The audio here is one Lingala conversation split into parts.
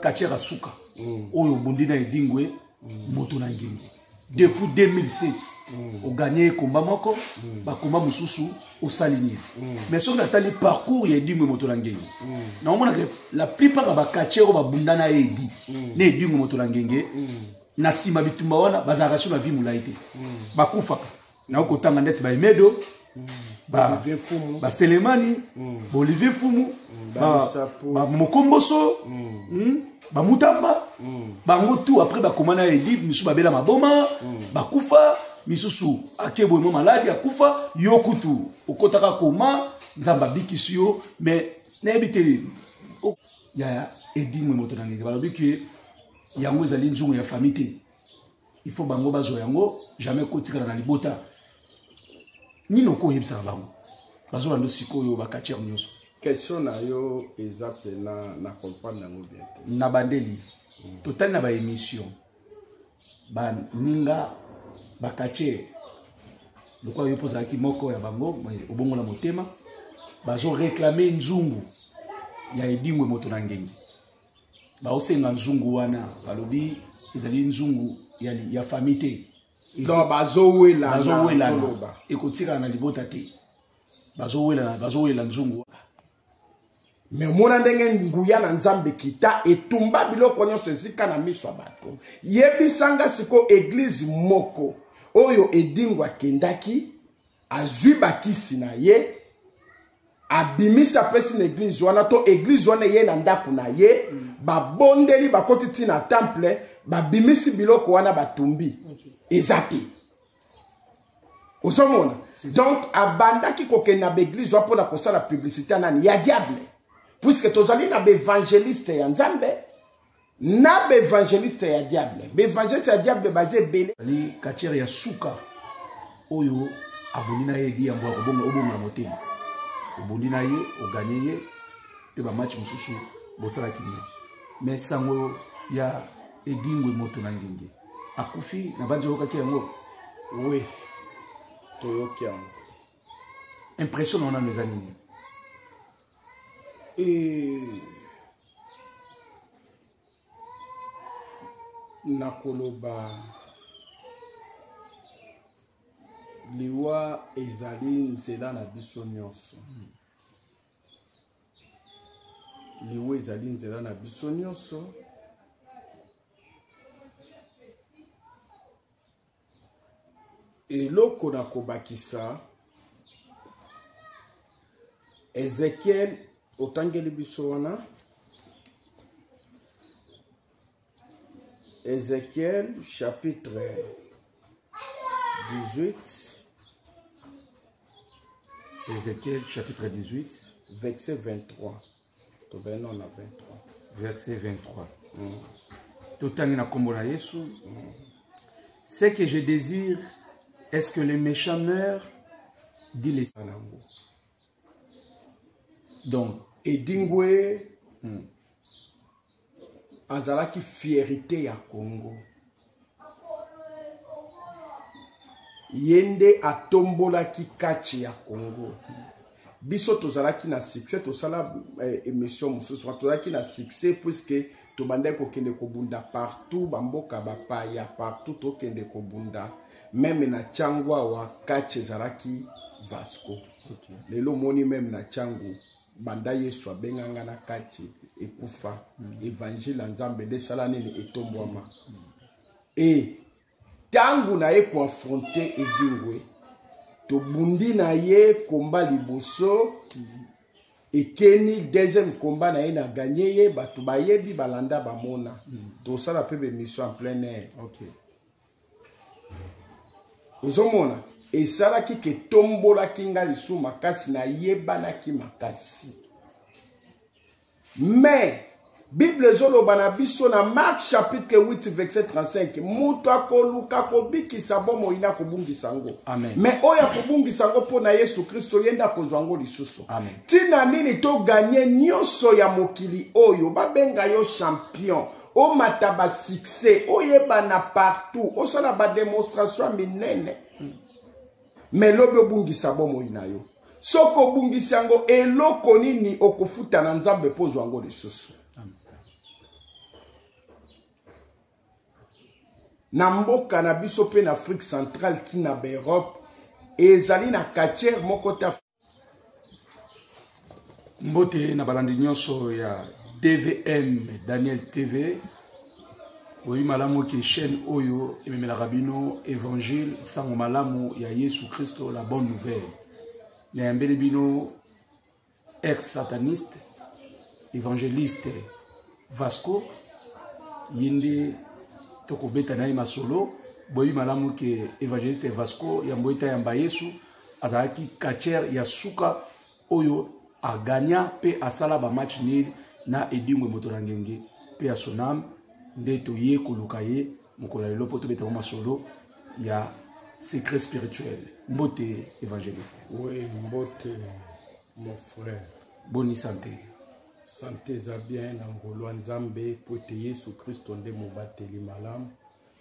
kachera suka oyo bondina edingwe moto na ngenge depuis 2007 au gagné combat moko ba combat mususu au saligné mais sur la tali parcours ya edingwe moto na ngenge na omona que la plupart ba kachero ba bundana edi ne edingwe moto na ngenge na sima bitumba wana bazaka sur la vie mulaite ba kufaka na okotanga net ba emedo ba Selemani ba Olivier Fumu ba Mokomboso ba Mutamba bango tout après ba komana edi misu babela maboma ba kufa misusu akebo mo maladi akufa yokutu okotaka koma nzamba bikisio mais na ebite ya edi mo moto na ngenge balobi que yango ezali nzungu ya famille il faut bango bazo yango jamais kotikala na libota nino ko yebisa bango bazo bando sikoyo bakacher nyonso question na yo exemple na comprendre nango bien na bandeli total na ba émission ba ninga bakacher lokwa yo posa ki moko ya bango obongo na motema bazo réclamer nzungu ya edingwe moto na ngenge ba osenga nzungu wana balobi ezali nzungu ya famille donc bazowela ekotika na libota te bazowela nzungu mais mona ndenge nguya na nzambe kita etumba biloko nyonso ezika na miso ya bato yebisanga siko église moko oyo edingwa kendaki azwi bakisi na ye abimisa pesi na église wana to église wana ye na ndako na ye babondeli bakoti ti na temple babimisi biloko wana batumbi ezate osomona donc abandaki kokenda ba église wana pona kosala publicité nani ya diable puisque tozali na évangéliste ya nzambe na évangéliste ya diable évangéliste ya diable basé belé ali kacheri ya suka oyo abonina ye di yambo obongo na motema obonina ye oganye ye te ba match mususu bosala kinye mais sango ya edingwe moto na ngenge akufi na banzo okaki yango oui toyoki yango impression on a mes amis nakoloba liwa ezali nzela na biso nyonso liwa ezali nzela na biso nyonso eloko na kobakisa Ezekiel otangeli biso wana Ezekiel chapitre 18 Ezekiel chapitre 18 verset 23 to benon na 23 verset 23 totangi na kombo na Yesu ce que je désire est-ce que les méchants meurent dit les sanango. Donc edingwe azalaki fierté ya Congo yende atombolaki kachi ya Congo biso tozalaki na succès tosala émission mususu tozalaki na succès puisque tobandaki kokende kobunda partout bamboka bapaya partout tokende kobunda même na changwa wa kachi ezalaki Vasco lelo moni même na changu banda Yesu abenganga na kachi ekufa évangile nzambe de sala nini etombwama et tangu na ye confronter edingwe to bundi na ye combat liboso ekeni deuxième combat na ye na gagné ye batu bayebi balanda bamona to sala pe mission en plein air ozomona esalaki ke tombolaki nga lisu makasi na yebanaki makasi mais Bible ezoloba na biso na Marc chapitre 8 verset 35 mutu akoluka kobikisa bomo ina kobungisa ngo mais oya kobungisa ngo pona Yesu Kristo yenda kozwa ngo lisusu tina nini to gagner nyonso ya mokili oyo babenga yo champion o mataba succès oyeba na partout o sala ba démonstration minene mais lobe obungisa bomo ina yo soko bungisa ngo eloko nini okofuta na nzambe pozwa ngo lisusu na mboka na biso pe na Afrique centrale tina ba Europe ezali na katiere moko ta mbote na balandi nyonso ya DVM Daniel TV. Oui, malamu ki chaîne oyo ememelaka bino évangile sango malamu ya Yesu Christo, la bonne nouvelle. Na yambeli bino ex-sataniste, évangéliste Vasco, yindi toko beta na masolo, boyi malamu ki évangéliste Vasco, yamboita yamba Yesu, azalaki katiere ya suka oyo a gagna pe asala ba match nil na edingwe motorangenge pe a sonam ndeto ye koluka ye mokola lelo poto beta masolo ya secret spirituel. Mbote évangéliste. Oui, mbote mon frère. Bonne santé. Santé za bien na ngolo nzambe pote Yesu Kristo nde mobateli malamu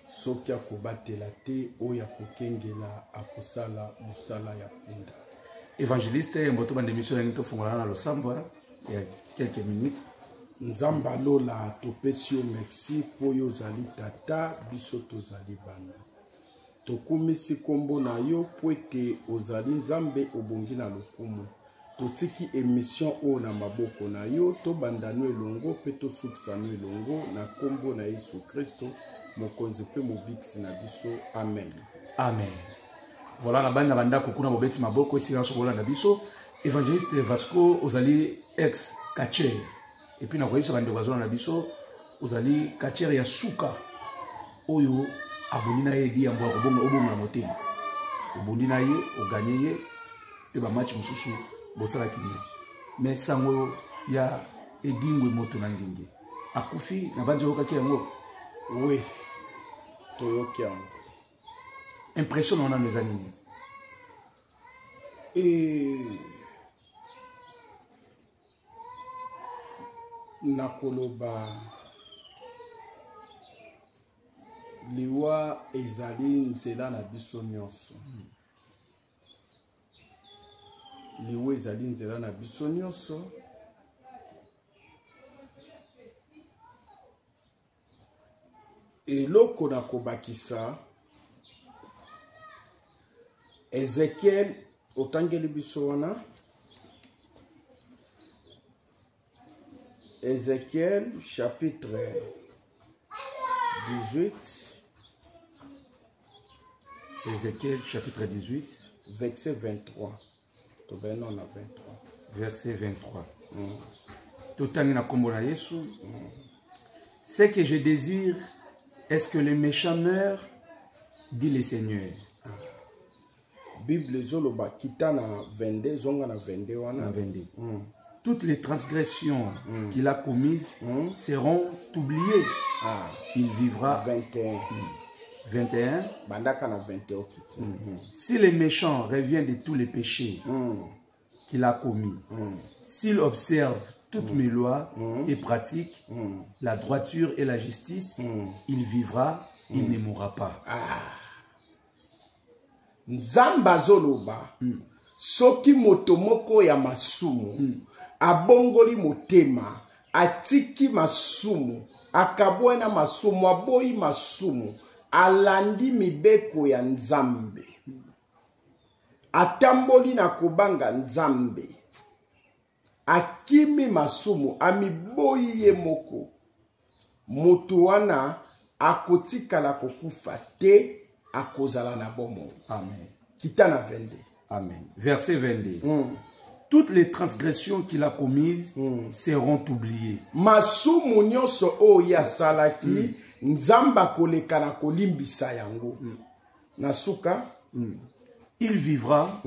soki akobatela te oyo akokengela akosala mosala ya punda. Évangéliste mboto bande mission ya ngito fungolana na losambwa ya quelques minutes. Nzamba lola topesi yo merci po yo zali tata biso tozali bana. Tokumisi kombo na yo po ete ozali nzambe obongi na lokumu. Totiki émission o na maboko na yo to bandano elongo pe to sukisano elongo na kombo na Yesu Kristo mokonzi pe mobiksi na biso. Amen. Amen. Voilà la bande na banda kokuna mobeti maboko esi na sokola na biso. Évangéliste Vasco ozali ex kacher. Et puis na koyisa bande bazona na biso ozali kacher ya suka oyo aboni na ye di ambo ko bongo na motema. Oboni na ye oganye ye pe ba match mususu bosala kinye. Mais sango ya edingwe moto na ngenge. Akufi na banzo okaki yango. Oui. Toyoki yango. Impression on a mes amis. Et nakoloba liwa ezali nzela na biso nyonso. Liwa ezali nzela na biso nyonso. Eloko nakobakisa Ezekiel otangeli biso wana. Ezekiel chapitre 18. Ézéchiel chapitre 18 verset 23. Tobeno na 23. Verset 23. Totangi na kombo na Yesu. Ce que je désire est-ce que les méchants meurent, dit le Seigneur. Bible zoloba kitana 22 zonga na 22 wana 22. Toutes les transgressions qu'il a commises seront oubliées. Il vivra 21. 21. Bandaka na 21 kiti. Si les méchants reviennent de tous les péchés qu'il a commis, s'il observe toutes mes lois et pratique la droiture et la justice, il vivra, il ne mourra pas. Nzamba zoloba soki motomoko ya masumu abongoli motema atiki masumu akabwana masumu aboyi masumu alandi mibeko ya Nzambe atamboli na kobanga Nzambe akimi masumu amiboyi ye moko moto wana akotikala kokufa te akozala na bomo. Amen. Kitana 22. Amen. Verset 22. Toutes les transgressions qu'il a commises seront oubliées. Masumu nyonso o ya salaki Nzamba koleka na kolimbisa yango. Nasuka il vivra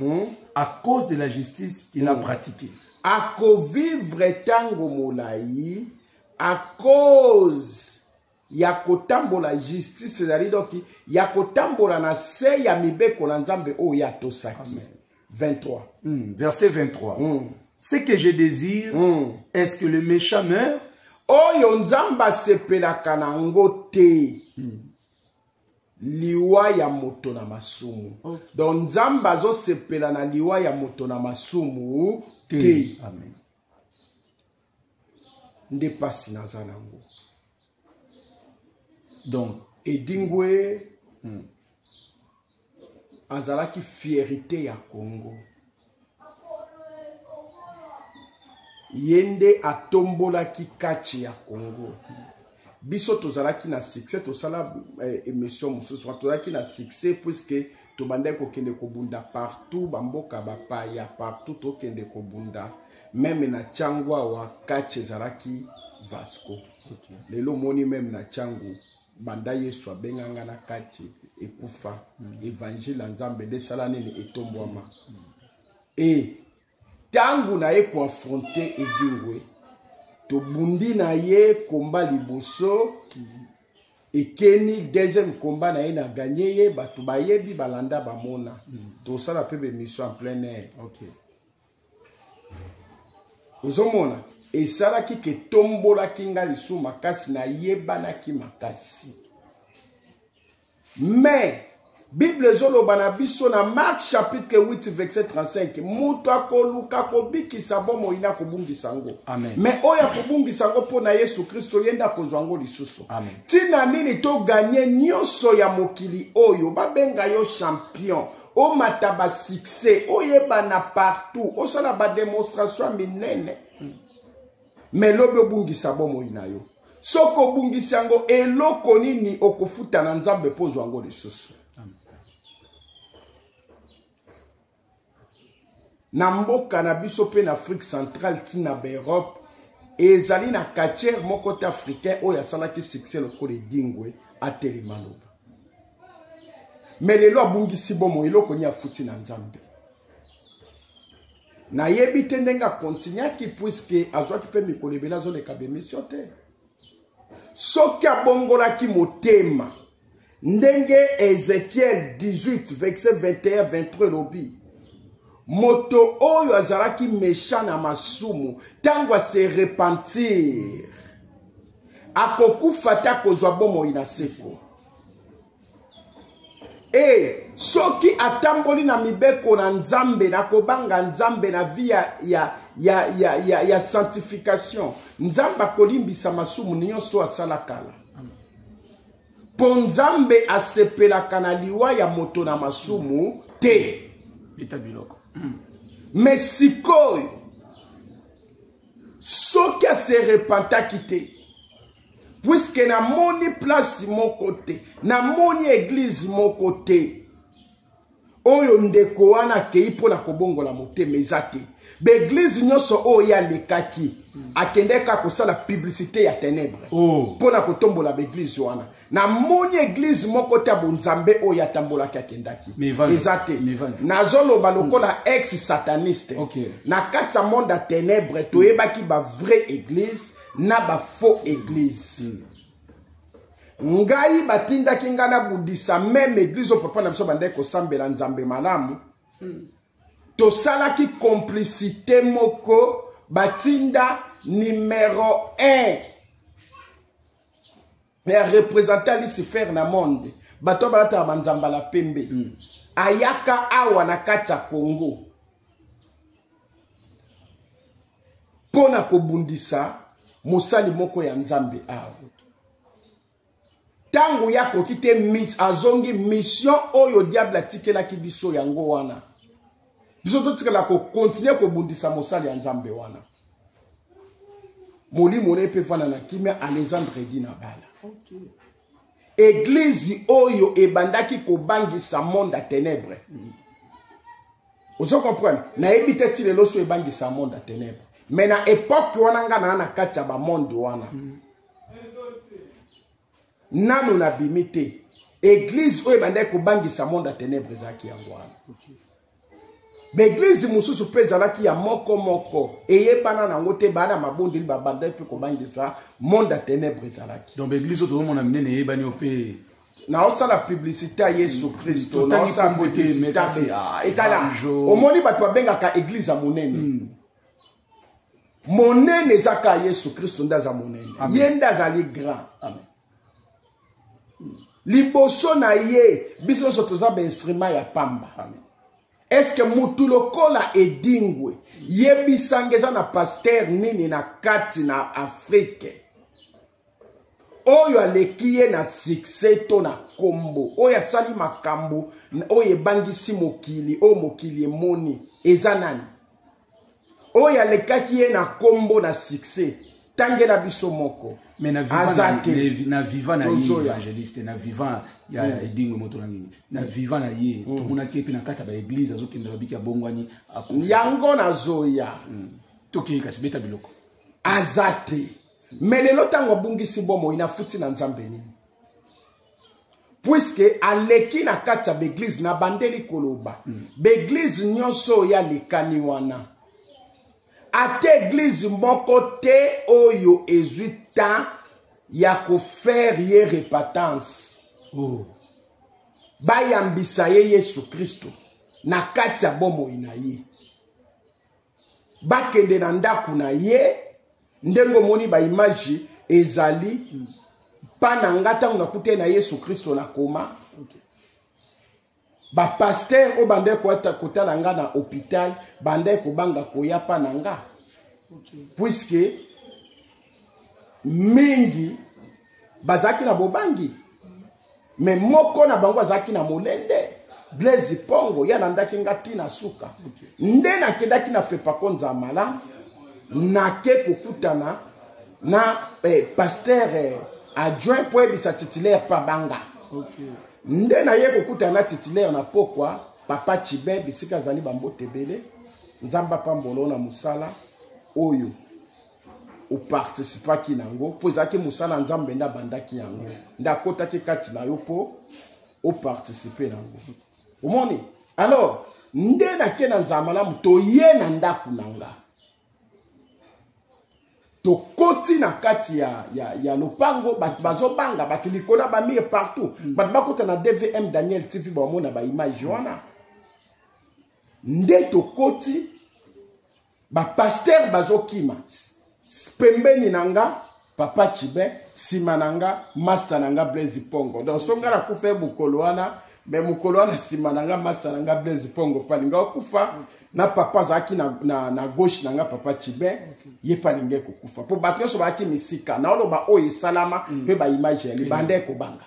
à cause de la justice qu'il a pratiquée. Ako vivre tango molai à cause ya kotambola justice ezali doki ya kotambola na se ya mibeko na Nzambe o ya tosaki. 23. Verset 23. Ce que je désire est-ce que le méchant meurt? Oyo Nzamba sepelaka na ngo te. Liwa ya moto na masumu. Donc Nzamba zo sepela na liwa ya moto na masumu te. Amen. Nde pasi na zanango. Donc, Edingwe azalaki fierté ya Congo. Yende atombolaki kati ya Congo. Biso tozalaki na succès, tosala émission mosusu, tozalaki na succès puisque tobandaki kokende kobunda partout, bamboka bapaya partout tokende kobunda. Même na Tchangwa wa kati ezalaki Vasco. Lelo moni même na Tchangu banda Yesu abenganga na kati ekufa. Évangile nzambe de sala nini etombwama. Et tangu na ye confronter Edingwe, to bundi na ye combat liboso, ekeni deuxième combat na ye na gagné ye, batu bayebi balanda bamona. To sala pe mission en plein air. OK. Ozomona, et sala ki ke tombola kinga lisu makasi na yebana ki makasi. Mais Bible zoloba na biso na Marc chapitre 8 verset 35 mutu akoluka kobikisa bomo ina kobungisa ngo. Amen. Mais oya kobungisa ngo po na Yesu Kristo yenda kozwa ngo lisusu. Amen. Tina nini to gagner nyonso ya mokili oyo babenga yo champion o mataba succès oyeba na partout o sala ba démonstration minene. Mais lobe obungisa bomo ina yo. Soko bungisa ngo eloko nini okofuta na nzambe pozwa ngo lisusu. Na mboka na biso pe na Afrique centrale tina ba Europe ezali na katiere moko te africain oyo asalaki succès lokolo Edingwe atelema loba. Mais lelo abungisi bomo eloko ni afuti na nzambe. Na yebi te ndenga continuaki puisque azwaki pe mikolo ebele azoleka bemission te. Soki abongolaki motema ndenge Ezekiel 18 verset 21-23 lobi. Moto oyo azalaki méchant na masumu tango se repentir akokufa ta kozwa bomo ina seko. E soki atamboli na mibeko na nzambe na kobanga nzambe na via ya sanctification nzambe akolimbisa masumu nyonso asala kala. Po nzambe asepelaka na liwa ya moto na masumu te. Itabiloko. Mais sikoyo soki se repentaki te puisque na moni place moko te na moni église moko te oyo ndeko wana kei pona kobongola motema eza te beglise nyonso oyo alekaki akendeka kosala publicité ya ténèbres pona kotombola beglise wana na moni église moko te bonzambe oyo atambolaki akendaki eza te nazoloba lokola ex sataniste na kati ya monde ya ténèbres toyebaki ba vraie église na ba faux église. Ngai batindaki ngana bundisa même église au papa na biso bande ko sambela nzambe malamu. To salaki complicité moko batinda numéro 1. Mais représentant Lucifer na monde. Bato balata banzamba la pembe. Ayaka awa na kati ya Congo. Pona ko bundisa mosali moko ya nzambe awa. Tangu yako kite azongi mission oyo diable atikela ki biso yango wana. Biso totikela ko continuer ko bundisa mosali ya nzambe wana. Moli mone pe fana na kimia Alexandre Dina bala. Église oyo ebandaki ko bangisa monde à ténèbres. Vous comprenez? Na ebite ti lelo so ebangisa monde à ténèbres. Mais na époque wana nga na kati ya ba monde wana. Nanu na bimite. Église oyo ebandaki ko bangisa monde à ténèbres zaki yango wana. L'église mususu peza laki ya moko moko eyebana na ngote bana mabondi li babanda pe ko bangisa monde à ténèbres zalaki. Donc l'église auto mona minene eyebani opé na osa la publicité à Yesu Kristo na osa publicité etala omoni bato babengaka église ya monene. Monene zaka Yesu Kristo ndaza monene. Yenda zali grand. Amen. Liboso na ye biso soto za ba instrument ya pamba. Amen. Est-ce que mutu lokola Edingwe yebisangeza na pasteur nini na kati na Afrique oyo aleki ye na succès to na kombo oyo asali makambo oyo ebangisi mokili oyo mokili emoni eza nani oyo alekaki ye na kombo na succès tangela biso moko mais na vivant na ye évangéliste na vivant ya edingo moto na ngini na vivant na ye tomona ke pe na kati ba église azokende babiki ya bongwani yango na zoya toki kasi beta biloko azate mais lelo tango abungisi bomo inafuti na nzambe nini puisque aleki na kati ya beglise na bandeli koloba beglise nyonso ya lekani wana ate église moko te oyo ezwi temps ya kofaire ye repentance bayambisa ye Yesu Kristo na kati ya bomoi na ye bakende na ndako na ye ndengo moni ba image ezali pana ngata unakute na Yesu Kristo na koma ba pasteur o bande ko kotala nga na hôpital bande ko banga koya pana nga puisque mingi bazaki na bobangi mais moko na bango azaki na molende Blaise Pongo ya nandaki ngati na suka nde na kedaki na fepa konza mala na ke kokutana na pasteur adjoint pour ebisa titulaire pa banga nde na ye kokutana na titulaire na pokwa papa Chibe bisika zali bambote bele nzamba pambolo na musala oyo o participa ki nango po zaki musala nzambe nda bandaki yango nda kotaki kati na yo po o participer nango omoni alors nde na ke na nzamala muto ye na ndaku nanga to koti na kati ya lopango bazo banga batu likola ba mie partout bat bakota na DVM Daniel TV ba mona ba image wana nde to koti ba pasteur bazo kima pembeni nanga papa Chibe sima nanga master nanga Blaise Pongo donc songa la kufa bukolo wana mais mukolo wana sima nanga master nanga Blaise Pongo palinga kufa na papa zaki na gauche nanga papa Chibe ye palinga kufa po batyo so baki misika na olo ba oyi salama pe ba image li bande ko banga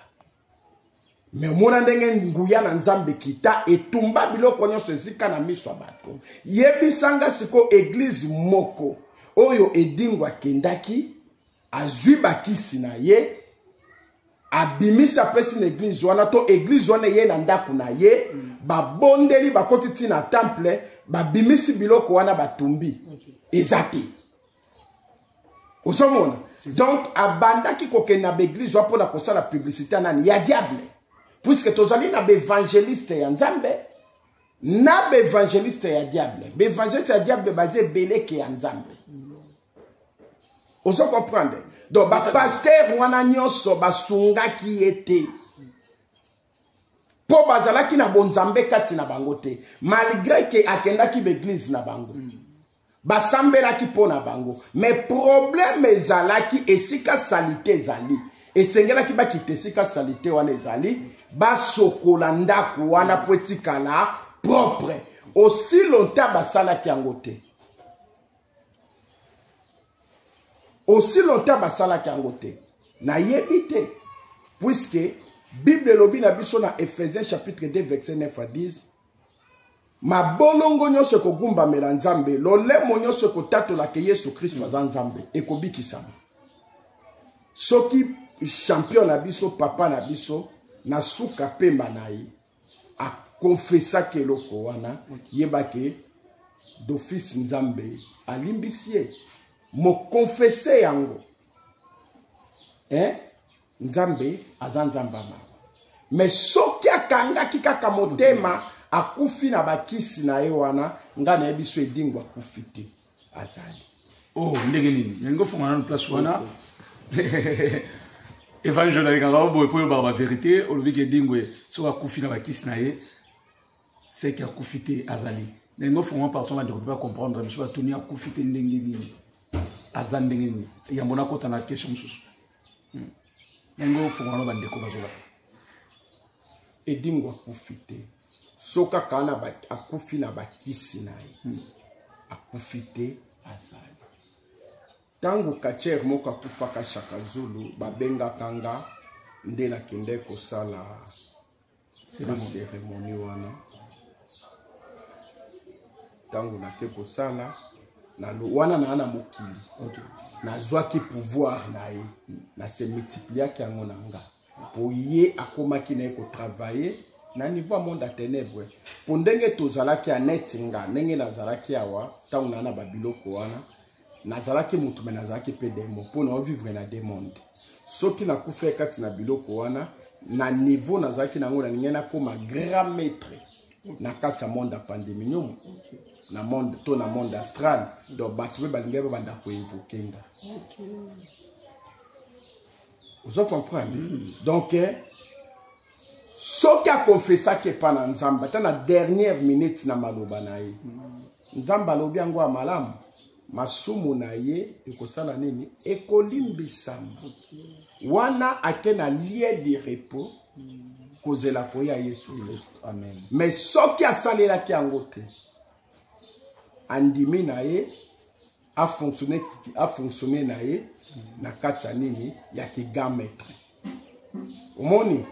mais mona ndenge nguya na nzambe kita etumba biloko nyonso ezika na miso bato yebisanga siko église moko oyo edingwa kendaki azwi bakisi na ye abimisa pesi na église wana to église wana ye na ndako na ye babondeli bakoti ti na temple babimisi biloko wana batumbi ezate osomona donc abandaki kokende na baeglise wana mpona kosala publicité nani ya diable puisque tozali na baévangéliste ya nzambe na baévangéliste ya diable baévangéliste ya diable baza ebeleke ya nzambe ozo comprendre donc ba pasteur wana nyonso basungaki ete po bazalaki na bonzambe kati na bango te malgré que akendaki l'église na bango basambelaki po na bango mais problème ezalaki esika salite ezali esengelaki bakite esika salite wana ezali basokola ndako wana po etikala propre aussi longtemps basalaki yango te aussi longtemps basalaki yango te nayebi te puisque Bible lobi na biso na Ephésiens chapitre 2 verset 9 à 10 mabolongo nyonso kogumbamela nzambe lolemo nyonso kotatolaka Yesu Kristo aza nzambe ekobikisama soki champion na biso papa na biso na suka pemba na ye akonfesaki eloko wana yebake d'office nzambe alimbisi ye mokonfese yango nzambe aza nzambe mawa mais soki akangaki kaka motema akufi na bakisi na ye wana nga na yebi so edingwa akufi te azali ndenge nini yango fongana na place wana évangile alingaka boye po oyobaka bavérité olobiki edingwe soki akufi na bakisi na ye seki akufi te azali ndenge fongana parti bandeko mpe bacomprendre biso batoni akufi te ndenge nini aza ndenge nini yambo nakota na question mosusu yango fongana bandeko bazoba edingwa akufi te soki akana akufi na bakisi na ye akufi te azali tango kacher moko akufaka Shaka Zulu babenga kanga nde nakende kosala cérémonie wana tango nake kosala na wana na mokili nazwaki pouvoir na ye na se multipliaki yango na nga po ye akomaki na ye kotravailler na niveau ya monde ya ténèbre po ndenge tozalaki ya neti nga ndenge nazalaki awa ntango na babiloko wana nazalaki mutu me nazalaki mpe demo mpo na ovivre na deux monde soki nakufa kati na biloko wana na niveau nazalaki nango na ninge nakoma grand maître na kati ya monde ya pandémie nyomo na monde to na monde astral donc bato mpe balingi mpe banda koevoke nga ozo comprendre donc soki akonfesaki epa na nzambe ata na dernière minute na maloba na ye nzambe alobi yango ya malamu masumu na ye ekosala nini ekolimbisama wana ake na lieu de repos kozela koya Yesu Kristo amen mais soki asalelaki yango te andimi na ye a fonctionné na ye na kati ya nini ya kiga maître omoni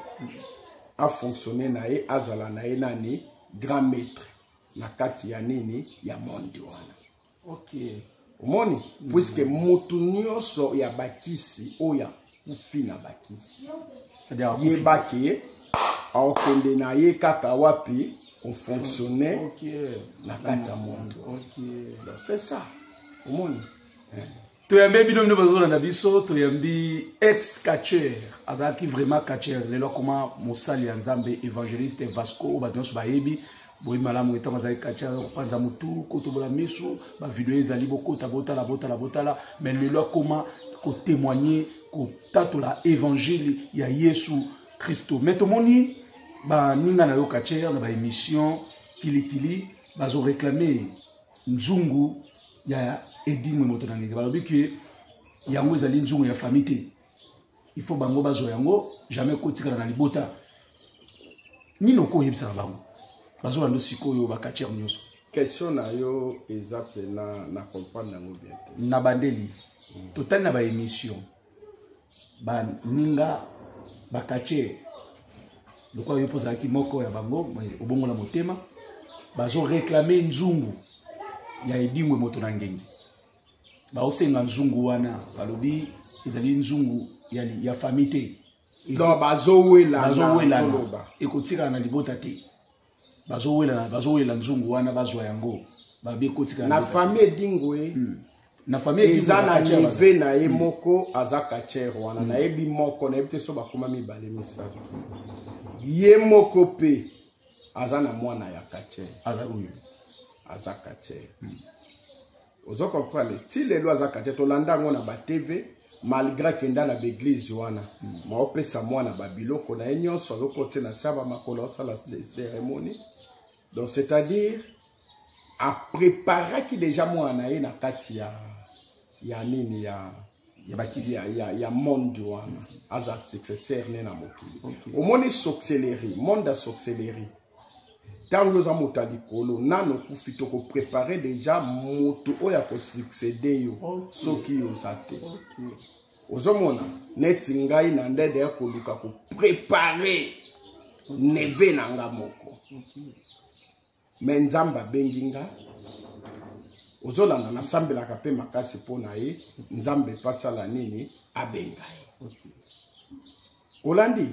a fonctionné na ye azala na ye nani grand maître na kati ya nini ya monde wana ok omoni puisque mutu nyonso ya bakisi oya kufi na bakisi ye baki aokende na ye kaka wapi konfonctionne na kati ya monde donc c'est ça omoni toyambi bino bino bazolanda biso toyambi ex catcher azalaki vraiment catcher lelo koma mosali ya nzambe évangéliste Vasco oyo bato nyonso bayebi boyi malamu etango azalaki catcher kopanza motu kotobola miso bavideo ezali bokota botala mais lelo akoma kotémoigner kotatola évangile ya Yesu Kristo mais tomoni baninga na yo catcher na baémission kilikili bazoréclame nzungu ya edingwe moto na ngenge balobi ke yango ezali nzungu ya famille te il faut bango bazo yango jamais kotikala na libota nino ko yebisa bango bazo lando sikoyo ba catcher nyonso question na yo exacte na comprendre nango bien te na bandeli total na ba émission ba ninga ba catcher lokwa yo posa ki moko ya bango obongo la motema bazo réclamer nzungu ya edingwe moto na ngenge baosenga nzungu wana balobi ezali nzungu ya famille te donc bazowela ekotika na libota te bazowela nzungu wana bazwa yango babi kotika na famille edingwe na famille eza na nive na ye moko aza catcher wana na yebi moko na yebite so bakoma mibale misato ye moko pe aza na mwana ya catcher aza catcher ozo comprendre ti lelo aza catcher tolanda yango na ba TV malgré kenda na l'église wana maopesa mwana babiloko na ye nyonso azokote na saba makolo osala cérémonie donc c'est-à-dire a préparé ki déjà mwana ye na kati ya nini ya monde wana aza successeur ne na mokili omoni sorcellerie monde ya sorcellerie tango za moto likolo nano kufi to ko préparer déjà moto oya ko succéder yo soki yo sate ozomona neti ngai na ndede ya koluka ko préparer neve na nga moko mais nzamba benginga ozolanda na sambelaka pe makasi pona ye nzambe pasala nini abenga ye olandi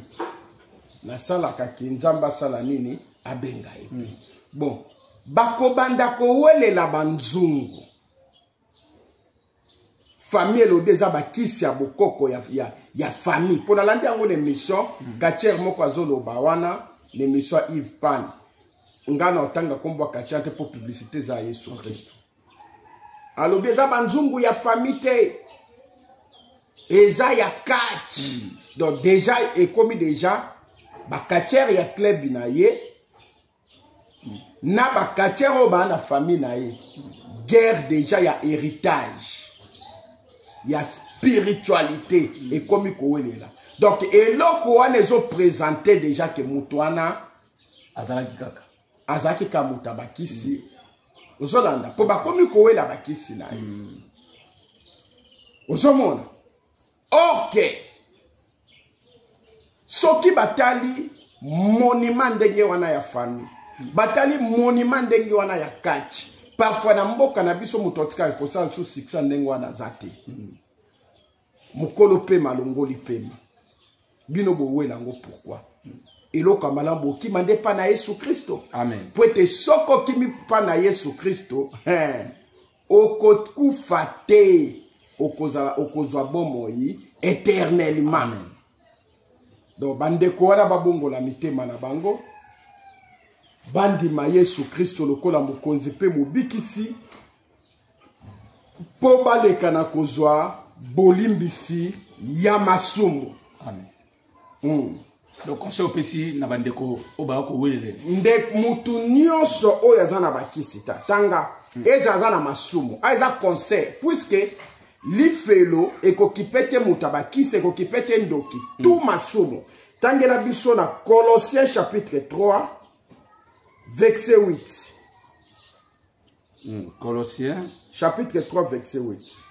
na salaka ki nzamba sala nini abenga ye bon bakobanda kowelela banzungu famille lo déjà bakisi ya bokoko ya famille pona landi yango l'émission catcher moko azoloba wana l'émission Yves Pan ngana otanga kombo catcher te pour publicité za Yesu Kristo alobi eza banzungu ya famille te eza ya kati donc déjà ekomi déjà bakatcher ya club na ye na bakatcher oyo baa na famille na ye guerre déjà ya héritage ya spiritualité ekomi kowelela donc eloko wana ezoprésente déjà ke moto wana azalaki kaka moto abakisi ozolanda mpo bakomi kowela bakisi na ye ozomona or que soki batali monument ndenge wana ya famille batali monument ndenge wana ya catch parfois na mboka na biso moto atika kosala sous 600 ndenge wana zate mukolo pe malongoli pema bino bowela ngo pourquoi eloko malambo okima nde pa na Yesu Kristo. Amen. Pwete soko kimi pa na Yesu Kristo okokufa te okozwa bomoi éternellement. Amen. Donc bandeko wana babongola mitema na bango bandima Yesu Kristo lokola mokonzi pe mobikisi po baleka na kozwa bolimbisi ya masumu. Amen. Donc on sait opesi na bandeko obako welele nde mutu nyonso oyo aza na bakisi tanga eza aza na masumu aiza conseil puisque lifelo ekokipete mutu abakisi ekokipete ndoki tout masumu tangela biso na Colossiens chapitre 3 verset 8. Colossiens chapitre 3 verset 8.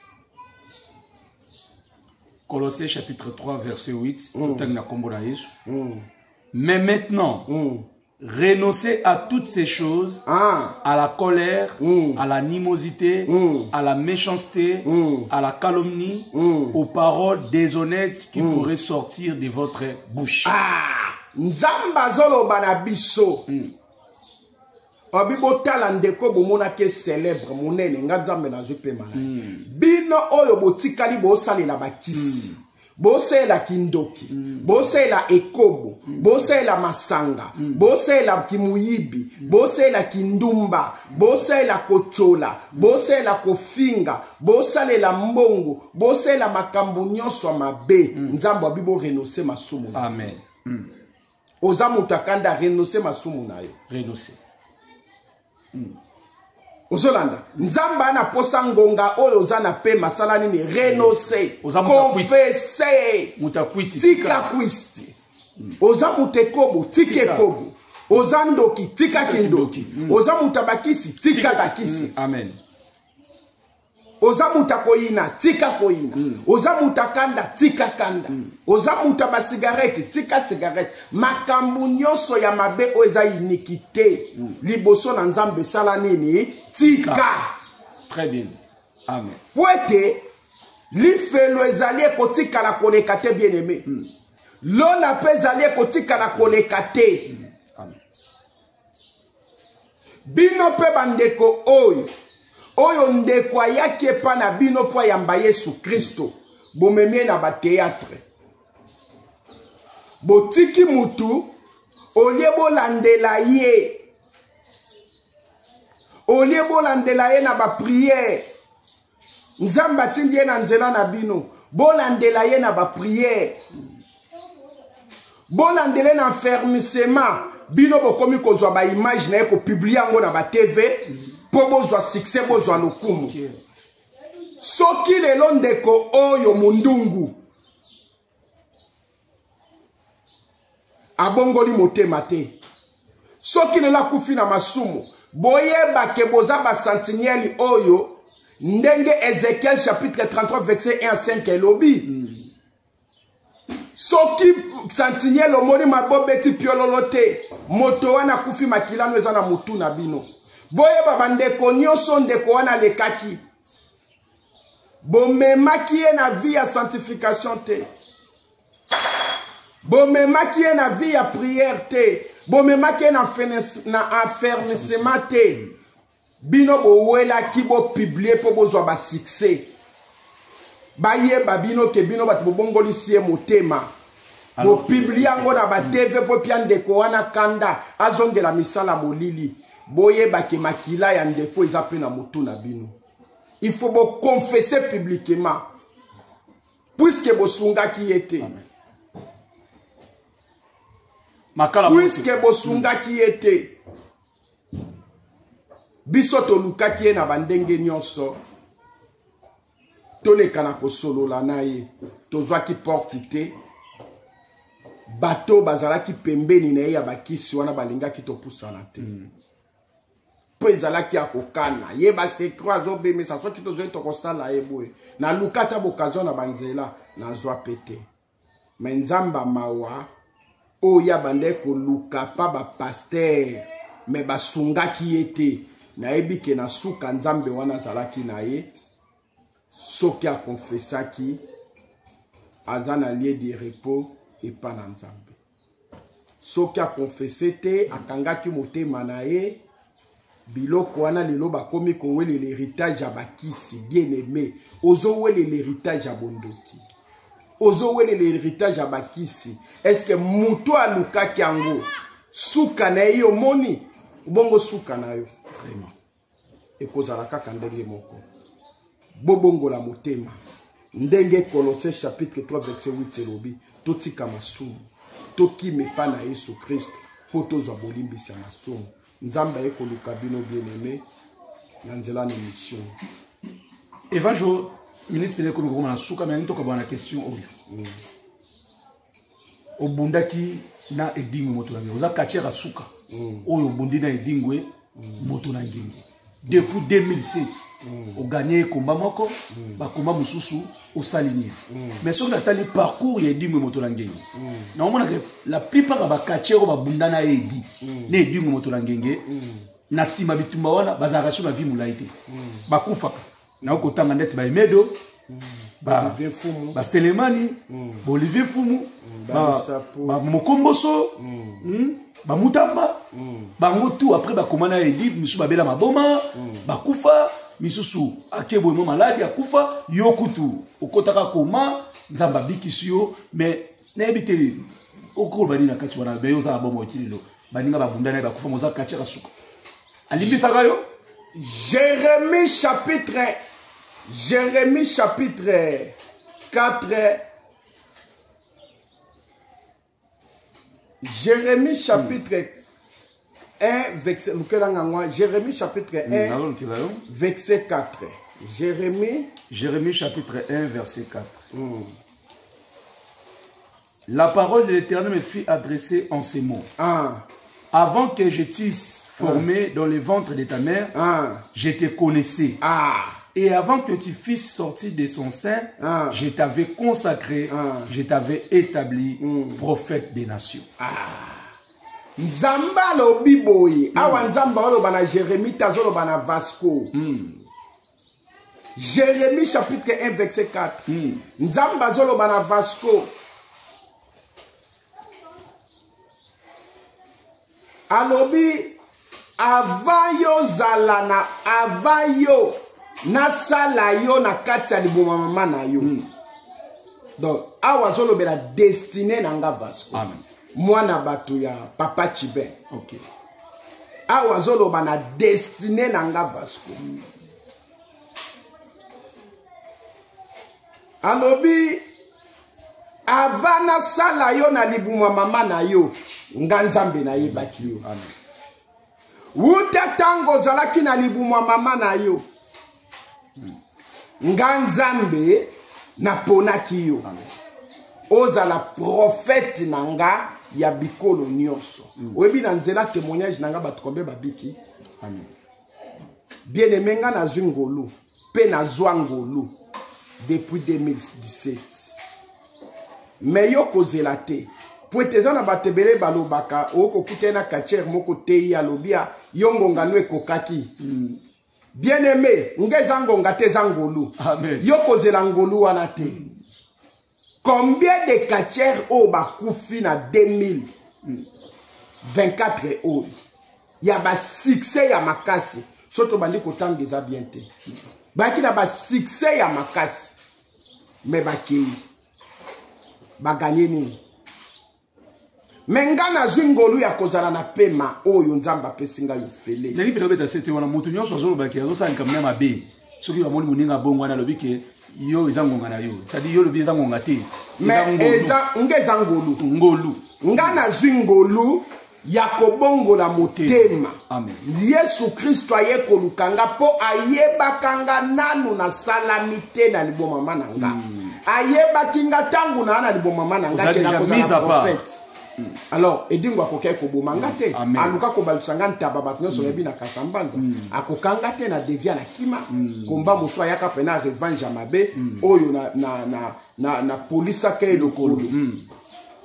Colossiens chapitre 3 verset 8. Mais maintenant, renoncez à toutes ces choses, à la colère, à l'animosité, à la méchanceté, à la calomnie, aux paroles déshonnêtes qui pourraient sortir de votre bouche. Nzamba zolo banabiso. Obibo tala ndeko bomona ke célèbre monene ngazambe na jepe mana. Bino oyo botikali bo sali la bakisi. Bo la kindoki, bo la ekobo, bo la masanga, bo la kimuyibi, bo la kindumba, bo la kochola, bo la kofinga, bo la mbongo, bo la makambo nyonso mabe. Nzambo abibo renoncer masumu. Amen. Oza mutakanda renoncer masumu na yo. Renoncer. Ozolanda nzamba na posa ngonga oyo ozana pe masala nini renoncer confesser mutakwiti tika kwisti oza mutekobo tike kobo oza ndoki tika kindoki oza mutabakisi tika bakisi. Amen. Oza mutakoyina tika koyina oza mutakanda tika kanda oza mutaba cigarette tika cigarette makambu nyonso ya mabe oza iniquité liboso na nzambe sala nini tika. Très bien. Amen. Poete lifelo ezali kotika la koleka te bien aimé lola pe ezali kotika la koleka te. Amen. Bino pe bandeko oyo ndeko ayaki epa na bino po yamba Yesu Kristo bomemie na bateatre botiki mutu olie bolandela ye na bapriere nzambe atindi ye na nzela na bino bolandela ye na bapriere bolandele na enfermissement bino bokomi kozwa ba image na ye ko publier yango na ba TV po bozwa succès bozwa lokumu. Soki lelo ndeko oyo mundungu abongoli motema te soki lelo akufi na masumu boyeba ke boza ba sentinelle oyo ndenge Ézéchiel chapitre 33 verset 1 à 5 elobi soki sentinelle omoni mabobeti piololo te moto wana kufi makilano eza na mutu na bino. Boyeba bandeko nyonso ndeko wana lekaki bomemaki ye na vie ya sanctification te bomemaki ye na vie ya prière te bomemaki ye na affermissement te bino bowelaki bopublie po bozwa ba succès bayeba bino ke bino bato bobongolisi ye motema bopiblie yango na ba TV po pia ndeko wana kanda azongela misala molili. Boyeba ke makila ya ndeko eza pe na motu na bino. Il faut bo confesser publiquement puisque bosungaki yete. Puisque bosungaki yete. Biso tolukaki ye na bandenge nyonso. Toleka na kosolola na ye. Tozwaki porte te. Bato bazalaki pembeni na ye ya bakisi wana balingaki topusana te. po ezalaki ya kokana ye basekro azobimisa soki tozoi tokosala ye boye na lukata bokazio na banzela nazwa pete me nzamba mawa oyo abandaki koluka pa bapaster me basungaki ye te nayebi ke na suka nzambe wana azalaki na ye soki akonfesaki aza na lieu de repos epa na nzambe soki akonfese te akangaki motema na ye biloko wana lelo bakomi kowelela héritage ya bakisi bien aimé ozowelela héritage ya bondoki ozowelela héritage ya bakisi eske mutu alukaki yango suka na ye omoni bongo suka na yo ekozala kaka ndenge moko bobongola motema ndenge Colossiens chapitre 3 verset 8 elobi totika masumu tokime pa na Yesu Christ po tozwa bolimbisi ya masumu nzamba ye koluka bino bien aimé na nzela na mission Evanjo ministre Peleko ngoma na suka mais ntoka bana question oyo obundaki na edingo moto na ngi oza kachera suka oyo obundi na edingwe moto na ngi depuis 2007 au gagné combat moko ba combat mususu au salinir mais sur natali parcours ya edingo moto na ngi na omona que la plupart ba kachero ba bunda na edi na edingo moto na ngi na sima bitumba wana bazaka sur la vie mulaite ba kufaka na okotanga ndeti ba emedo ba Selemani Olivier Fumu ba Mokomboso ba Mutamba bango tout après ba komana edi misu babela maboma ba kufa misusu akebo mo maladi akufa yokutu okotaka koma nzamba bikisio mais na ebite okolo bani na kati wana beyo za bomo otililo baninga ba bundana ba kufa moza kachira suka alimbisa kayo Jérémie chapitre 4 Jérémie chapitre 1 verset Jérémie chapitre 1 verset 4 Jérémie chapitre 1 verset 4 La parole de l'Éternel me fit adresser en ces mots. Avant que je t'eusse formé dans le ventre de ta mère, je te connaissais. Et avant que tu fisses sortir de son sein, je t'avais consacré, je t'avais établi prophète des nations. Nzamba lo biboyi, awa nzamba lo bana Jérémie tazolo bana Vasco. Jérémie chapitre 1 verset 4. Nzamba zolo bana Vasco. Alobi avayo zalana avayo nasala yo na kati ya liboma mama na yo. Donc awa zolo bela destiné nanga Vasco. Amen. Mwana batu ya papa Chibe. Okay. Awa zolo bana destiné nanga Vasco. Alobi avana sala yo na libuma mama na yo nganzambe na yebaki yo. Amen. Wuta tango zalaki na libuma mama na yo nganzambe na ponaki yo. Amen. Ozala prophète nanga ya bikolo nyonso. Oyebi na nzela témoignage nanga batukombe babiki. Amen. Bien aimé nga na zungolu pe na zwangolu depuis 2017. Mais yo kozela te. Poeteza na batebele balobaka oko kutena kacher moko tei alobia yongonga nwe kokaki. Bien aimé ngeza ngonga te zangolu. Amen. Yo kozela ngolu wana te. Combien de kacher o bakufi na 2024 o ya ba succès ya makasi soto bandi kotangeza bien te baki na ba succès ya makasi me baki ba gagner ni menga na zingolu ya kozala na pema oyo nzamba pesinga yo fele nali pena beta sete wana mutu nyonso azolo baki azosa nkamna mabe soki bamoni muninga bongo wana lobike yo izangonga na yo sadi yo lobi izangonga te mais ngeza ngolu ngana zingolu ya kobongola motema. Amen. Yesu Kristo aye kolukanga po ayebakanga nanu na salamite na liboma mananga. Ayebaki nga tangu na liboma mananga ke na kozala prophète. alors edingo akokai kobomanga te aluka kobalusanga ntaba bato nyonso yebi na kasambanza akokanga te na devia na kima komba mosu ayaka pena revanche ya mabe oyo na polisa ke elokolo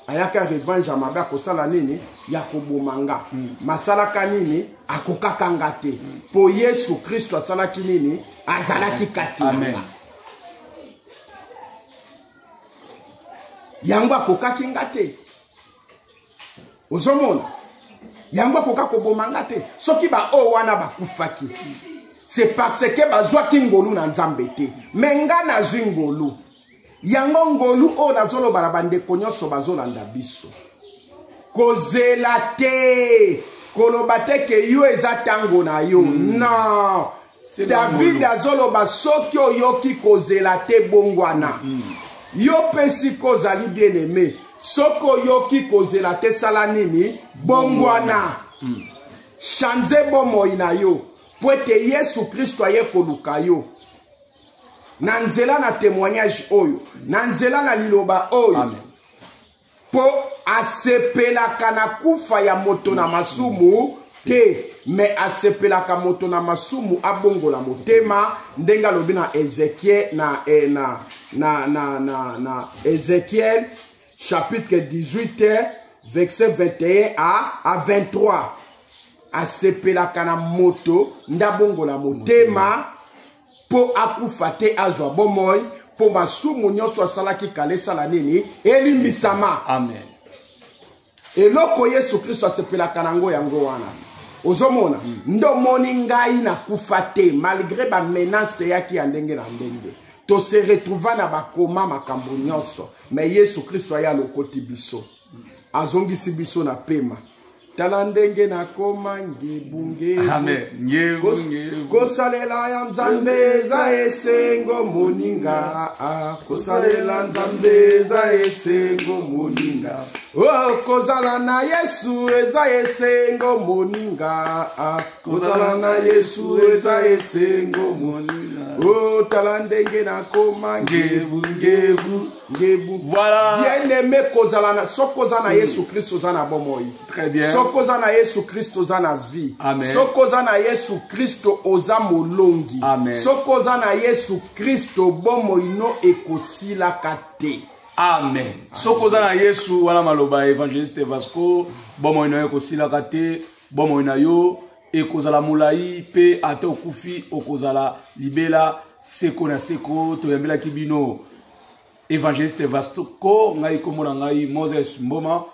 ayaka revanche ya mabe akosala nini ya kobomanga masalaka nini akokakanga te po Yesu Kristo asalaki nini azalaki kati nanga yango akokaki nga te ozomona yango akoka kobomanga te soki ba o wana bakufaki c'est parce que bazwaki ngolu na nzambe te menga nazwi ngolu yango ngolu o nazoloba na bandeko nyonso bazolanda biso kozela te koloba te ke yo eza tango na yo non David azoloba soki oyoki kozela te bongwana yo pesi kozali bien aimé soko yoki kozela te sala nini bongwana chanze bomoi na yo po ete Yesu Kristo aye koluka yo na nzela na témoignage oyo na nzela na liloba oyo po asepelaka na kufa ya moto na masumu te me asepelaka moto na masumu abongola motema ndenge alobi na Ezekiel na Ezekiel chapitre 18 verset 21 à 23 asepelaka na moto ndabongola motema po akufa te azwa bomoi po masumu nyonso asalaki kala sala nini elimbisama amen eloko Yesu Kristo asepelaka nango yango wana ozomona ndo moni ngai na kufa te malgré ba menace yaki ya ndenge na ndenge to se retrouva na bakoma makambo nyonso mais Yesu Kristo aya lokoti biso azongisi biso na pema tala ndenge na koma ngibunge amen kosalela ya nzambe za esengo moninga kosalela nzambe za esengo moninga oh kozala na Yesu eza esengo moninga kozala na Yesu eza esengo moninga oh tala ndenge na koma ngebu voilà bien aimé kozala na sokoza na Yesu Kristo za na bomoi très bien sokoza na Yesu Kristo za na vie amen sokoza na Yesu Kristo oza molongi amen sokoza na Yesu Kristo bomoi no ekosila kate amen sokoza na Yesu wala maloba Evangeliste Vasco bomoi no ekosila kate bomoi na yo ekozala mulai pe ate okufi okozala libela seko na seko toyambela kibino Evangeliste Vasco ngai komona ngai Moses Mboma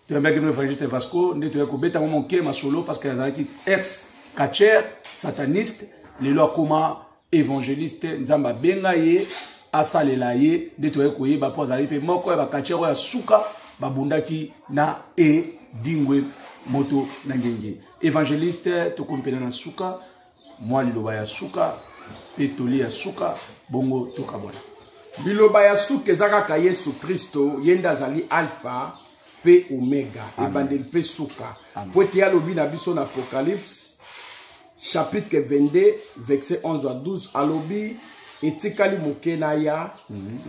toyambela kibino Evangeliste Vasco nde toyakobeta mo monke masolo parce que azalaki ex catcher sataniste lelo akoma évangéliste nzamba benga ye asalela ye nde toyakoyeba po azali pe moko ya bakatcher oyo ya suka babundaki na edingwe moto na ngenge évangéliste tokompela na suka mwa liloba ya suka pe toli ya suka bongo tokabona biloba ya suka eza kaka Yesu Kristo yenda azali alpha pe omega ebandeli pe suka po ete alobi na biso na Apocalypse chapitre 22 verset 11 à 12 alobi etikali moke na ya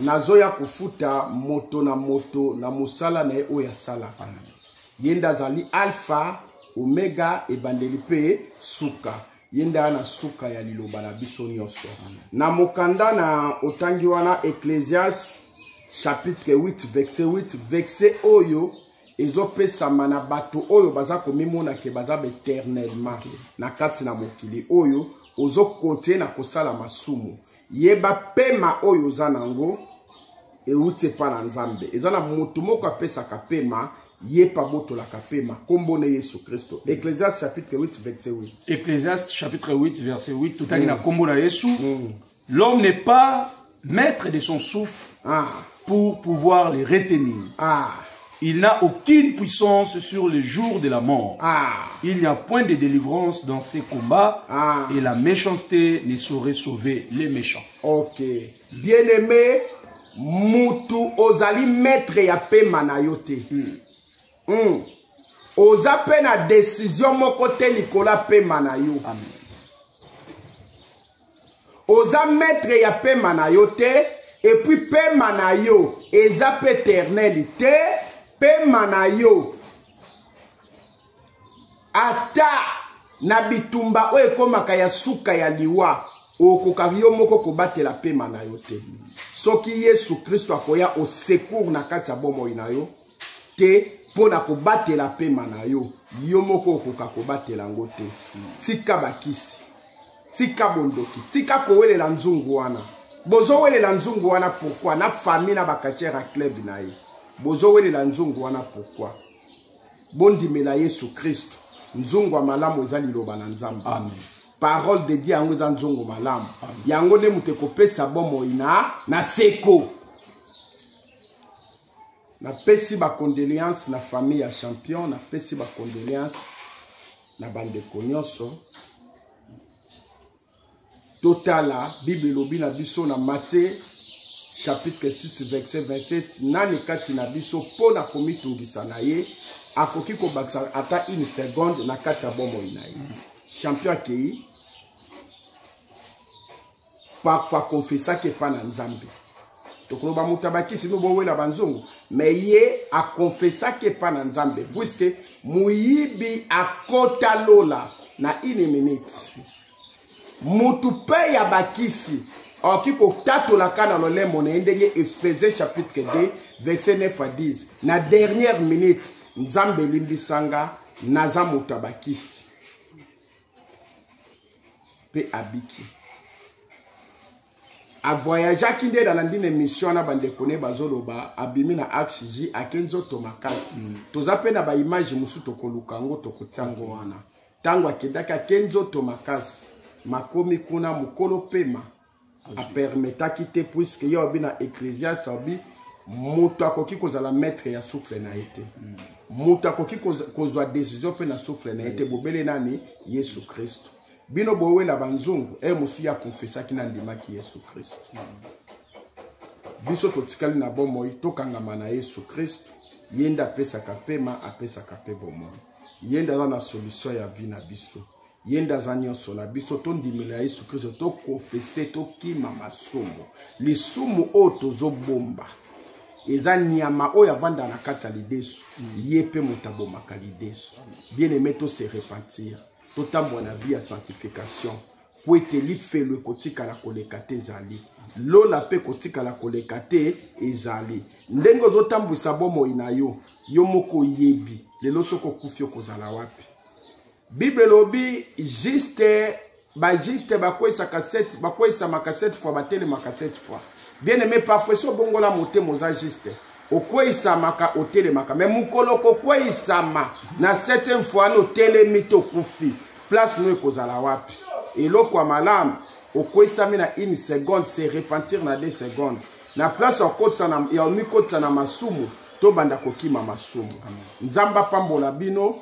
nazoya kofuta moto na mosala na ye oyo asalaka yenda azali alpha omega ebandeli pe suka yenda na suka ya liloba na biso nyonso na mokanda na otangi wana Ecclésiaste chapitre 8 verset oyo ezopesama na bato oyo baza komimona ke baza éternellement na kati na mokili oyo ozokonte na kosala masumu yeba pema oyo za nango euti pa na nzambe eza na moto moko apesaka pema ye pa botolaka pema kombo na Yesu Kristo Ecclésiaste chapitre 8 verset 8 Ecclésiaste chapitre 8 verset 8 totangi na kombo na Yesu l'homme n'est pas maître de son souffle pour pouvoir les retenir il n'a aucune puissance sur les jours de la mort. Il n'y a point de délivrance dans ces combats et la méchanceté ne saurait sauver les méchants. Ok. Bien-aimé, mutu ozali maître ya pema na yote. Oza pe na décision moko te likola pema na yo. Amen. Oza maître ya pema na yote et puis pema na yo eza pe éternalité pema na yo ata na bitumba oyo ekomaka ya suka ya liwa okokaki yo moko kobatela pema na yo te. Soki Yesu Kristo akoya au secours na kati ya bomoi na yo te pona kobatela pema na yo, yo moko okoka kobatela yango te. Tika bakisi, tika bondoki, tika kowelela nzungu wana. Bozo welela nzungu wana pourquoi? Na famille na bakatiera club na ye. Bozo welela nzungu wana pourquoi? Bondimela Yesu Kristo. Nzungu wa malamu eza liloba na Nzambe. Amen. Parole de Dieu yango eza nzungu malamu. Yango ne mute kopesa bomo ina na seko. Na pesi ba condoléances na famille ya champion, na pesi ba condoléances na bandeko nyonso. Totala, Bible lobi na biso na Matthieu chapitre 6 verset 27 nani kati na biso pona komitungisa na ye akoki kobakisa ata une seconde na kati ya bomoi na ye. Champion akei parfois confessa ke pa na Nzambe. Tokoloba mutabakisi no bowela banzungu mais ye a confessa ke pa na Nzambe puisque muyibi akota lola na une minute. Mutu pe ya bakisi oki kotatola kana lolemo na ndenge Ephésiens chapitre 2 verset 9 à 10 na dernière minute Nzambe limbisanga naza mutu abakisi pe abiki a voyager kinde dans l'andine mission na bande kone bazoloba abimi na akshiji akenzo tomakasi tozape na ba image musu tokolukango tokotango wana tango akedaka kenzo tomakasi makomi kuna mukolo pema a permeta kite puisque yo bina Ecclésiaste obi mutu akoki kozala maître ya souffle na ete mutu akoki kozwa décision pe na souffle na ete bobele nani Yesu Kristo bino bowe la banzungu musu ya confessa ki na ndimaki Yesu Kristo biso totikali na bomoi tokangama na Yesu Kristo yenda pesa kapema apesa kape bomoi yenda na solution ya vie na biso yenda zanyoso na biso tondimela Yesu Kristo to confesser to kima masumu lisumu o tozobomba eza nyama oyo avanda na kati ya lideso ye pe motabomaka lideso bien aimé to se repentir totambo na vie ya sanctification po ete lifelo ekotika la koleka te ezali lola pe kotika la koleka te ezali ndenge ozotambwisa bomoi na yo yo moko yebi lelo soko kufi okozala wapi. Bible lobi juste bakwesa cassette bakwesa makasette fois batele makasette fois bien aimé parfois so bongola mote moza juste okwesa maka otele maka mais mukolo ko kwesa ma na septième fois no tele mito kufi place no ekozala wapi eloko malamu okwesa mina une seconde se repentir na 2 secondes na place okotsa na ya mikotsa na masumu to banda kokima masumu. Nzamba pambola bino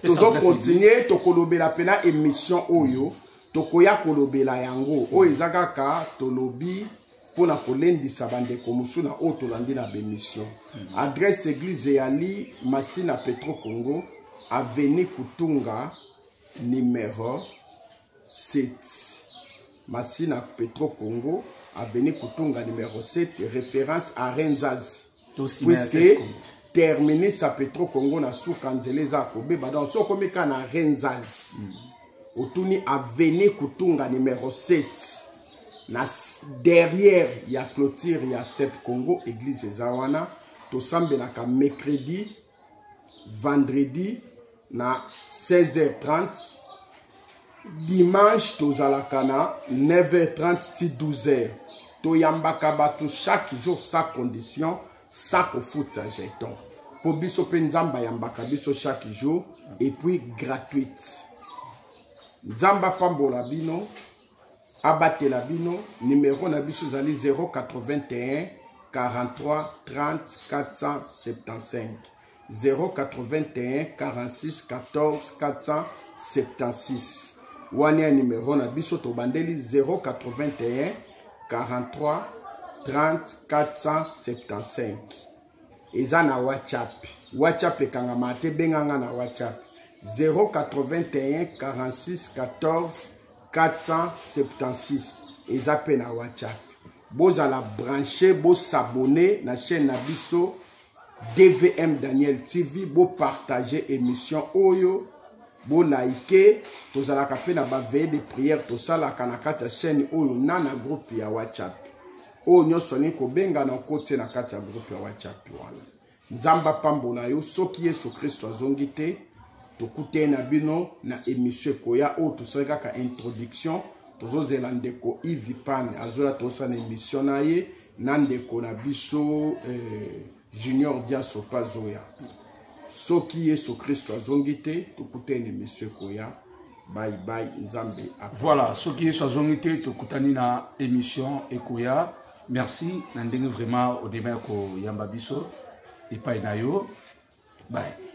tozo continuer tokolobela pena émission oyo tokoya kolobela yango o ezakaka tolobi pona kolendisa bandeko musu na o tolandi na bémission. Adresse église yali Masina Petro Congo avenue Kutunga numéro 7 Masina Petro Congo avenue Kutunga numéro 7 référence à Renzaz puisque terminer sa Petro Congo na soukanzele za kobeba donc so komeka na Renzaz otuni avenue Kutunga numéro 7 na derrière ya clôture ya Sep Congo église zawana to sambelaka mercredi vendredi na 16h30 dimanche tozalaka na 9h30 ti 12h to yambaka bato chaque jour sa condition sa kofuta jeton po biso pe nzamba yambaka biso chaque jour et puis gratuite. Nzamba pambola bino abatela bino numéro na biso zali 081 43 30 475 081 46 14 476 wania numéro na biso to bandeli 081 43 30 475 eza na WhatsApp ekanga mate benganga na WhatsApp 081 46 14 476 eza pe na WhatsApp bozala branché bo s'abonner na chaîne na biso DVM Daniel TV, bo partager émission oyo, bo like, tozalaka pe na ba veille de prière, tosalaka na kati ya chaîne oyo nana groupe ya WhatsApp. Oyo nyonso ni kobenga na kote na kati ya groupe ya WhatsApp wana. Nzamba pambola yo soki Yesu Kristo azongi te, tokute na bino na émission koya oyo tosali kaka introduction, tozozela ndeko Yves Pane azoya tosala émission na ye, na ndeko na biso Junior Diaso Pazoya. Soki Yesu Kristo azongi te, tokute na émission koya. Bye bye Nzambe. Voilà, soki Yesu azongi te, tokutani na émission ekoya. Merci, nandenge vraiment au demain ko yamba biso. Et pas inayo. Bye.